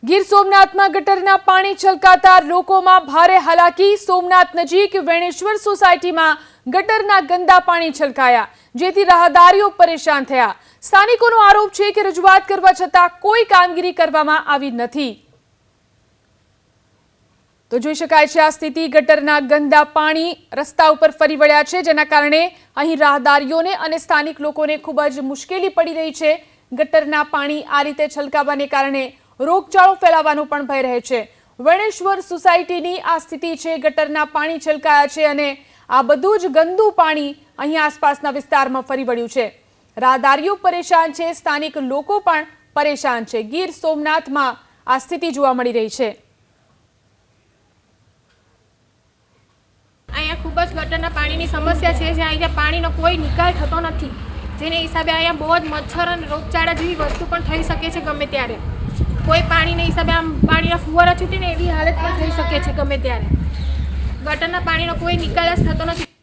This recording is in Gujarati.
ગીર સોમનાથમાં ગટરના પાણી છલકાતા લોકોમાં ભારે હાલાકી। સોમનાથ નજીક વેણેશ્વર સોસાયટીમાં ગટરના ગંદા પાણી છલકાયા, જેથી રાહદારીઓ પરેશાન થયા। સ્થાનિકોનો આરોપ છે કે રજૂઆત કરવા છતાં કોઈ કામગીરી કરવામાં આવી નથી। તો જોઈ શકાય છે આ સ્થિતિ। ગટરના ગંદા પાણી રસ્તા ઉપર ફરી વળ્યા છે, જેના કારણે અહીં રાહદારીઓને અને સ્થાનિક લોકોને ખૂબ જ મુશ્કેલી પડી રહી છે। ગટરના પાણી આ રીતે છલકાવાને કારણે રોગચાળો ફેલાવાનો પણ ભય રહે છે। વેણેશ્વર સોસાયટીની આ સ્થિતિ છે। ગટરના પાણી છલકાયા છે અને આ બધું જ ગંદુ પાણી અહીં આસપાસના વિસ્તારમાં ફરી વળ્યું છે। રાહદારીઓ પરેશાન છે, સ્થાનિક લોકો પણ પરેશાન છે। ગીર સોમનાથમાં આ સ્થિતિ જોવા મળી રહી છે। અહીંયા ખૂબ જ ગટરના પાણીની સમસ્યા છે, જ્યાં અહીંયા પાણીનો કોઈ નિકાલ થતો નથી, જેને હિસાબે અહીંયા બહુ જ મચ્છર અને રોગચાળા જેવી વસ્તુ પણ થઈ શકે છે ગમે ત્યારે। કોઈ પાણીના હિસાબે આમ પાણીના ફુવારા છૂટીને એવી હાલત પણ થઈ શકે છે ગમે ત્યારે। ગટરના પાણીનો કોઈ નિકાલ જ થતો નથી।